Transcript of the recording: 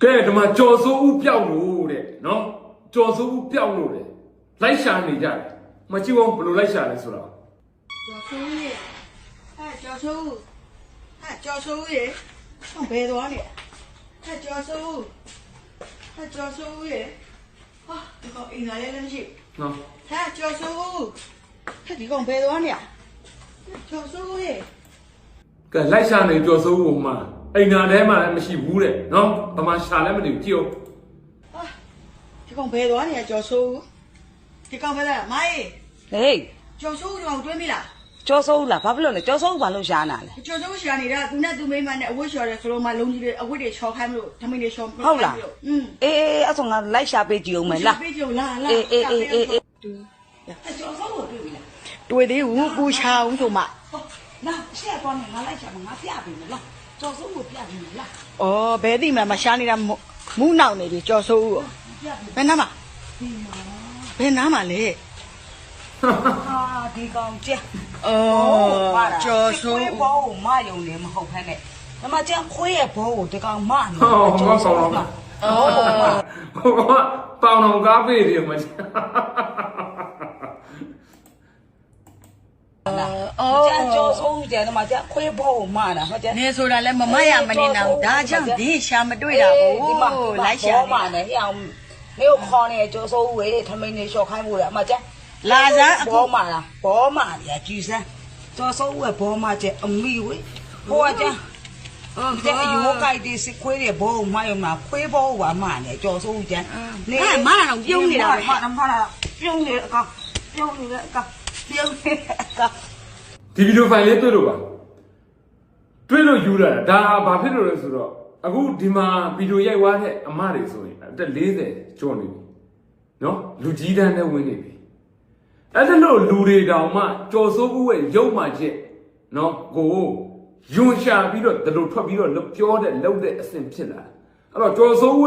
ကဲဒီမှာကြော်စိုးဦးပြောက်လို့တဲ့နော်ကြော်စိုးဦးပြောက်လို့တဲ့လိုက်ရှာနေကြတယ်မကြည့်အောင်ဘယ်လိုလိုက်ရှာလဲဆိုတော့ကျော်စိုးရဲ့ကျော်စိုးကျော်စိုးရဲ့ဘယ်သွားလဲကျော်စိုးရဲ့ဟာဒီကောင်အင်္ဂါလည်းမရှိနော်ကျော်စိုးဒီကောင်ဘယ်သွားလဲကျော်စိုးရဲ့ကဲလိုက်ရှာနေကြော်စိုးဦးမှာအိမ်နာထဲမှာလည်းမရှိဘူးတဲ့နော်ဘာမှရှာလည်းမသိဘူးကြည့်အောင်ဒီကောင်ဘယ်သွားလဲကျော်စိုးဒီကောင်ဘယ်လာမိုင်းဟေးကျော်စိုးဒီကောင်တွင်းပြီလားကျော်စိုးလားဘာဖြစ်လို့လဲကျော်စိုးဘာလို့ရှားနာလဲကျော်စိုးရှာနေတာသူနဲ့သူမိမနဲ့အဝတ်လျှော်တယ်ဆိုတော့မှလုံးကြီးတွေအဝတ်တွေချော်ခိုင်းမလို့ဓမင်းတွေချော်ဟုတ်လားအေးအဲ့ဆိုငါလိုက်ရှာပေးကြည့်အောင်မယ်လားပေးကြည့်လားအေးကျော်စိုးကိုတွေ့ပြီလားတွေ့သေးဘူးပူချောင်းဆိုမှနာရှက်သွားနေငါလိုက်ရှာမှာငါပြပေးမယ်လားကျော်စိုးကိုပြပေးမယ်လားဩဘယ်သိမှာမရှားနေတာမူးနောက်နေပြီကျော်စိုးကိုဘယ်နားမှာလဲဟာဒီကောင်ကျကျော်စိုးခွေးဘောကိုမယုံနေမဟုတ်ဖ ೇನೆ ဒါမှကျန်ခွေးရဲ့ဘောကိုဒီကောင်မနေကျော်စိုးဟိုပေါင်တော်ကားပေးတယ်မကျန်ကျော်စိုးတယ်ဒါမှကျန်ခွေးဘောကိုမတာဟုတ်ကျန်နေဆိုတာလဲမမရမနေတော့ဒါကြောင့်ဒီရှာမတွေ့တာဘူးလိုက်ရှာမနေဟိအောင်နေကိုခေါ်နေကျော်စိုးဝေးထမင်းနေလျှော်ခိုင်းဖို့လေအမကျန်လာစားဘောမလားဘောမရကြည်စမ်းကျော်စိုးဝေးဘောမကျအမိဝေးဟိုကျန်တဲ့ယူကိုက်ဒီစစ်ခွေးတဲ့ဘောကိုမယုံမှာခွေးဘောကမနဲ့ကျော်စိုးကျန်နေမတော့ပြုံးနေတာပဲမလားပြုံးနေအကောင်ပြုံးနေတဲ့အကောင်ပြုံးနေအကောင်ဒီဗီဒီယိုဖိုင်လေးတွေ့လို့ပါတွေ့လို့ယူလာတာဒါဘာဖြစ်လို့လဲဆိုတော့အခုဒီမှာဗီဒီယိုရိုက်သွားတဲ့အမတွေဆိုရင်အသက်40ကျော်နေပြီနော်လူကြီးတန်းနဲ့ဝင်နေပြီအဲ့ဒါလို့လူတွေတောင်မှကြော်စိုးဦးရဲ့ရုပ်မှချက်နော်ကိုယွန်ရှာပြီးတော့ဒီလိုထွက်ပြီးတော့ပြောတဲ့လှုပ်တဲ့အဆင့်ဖြစ်လာအဲ့တော့ကြော်စိုးဦး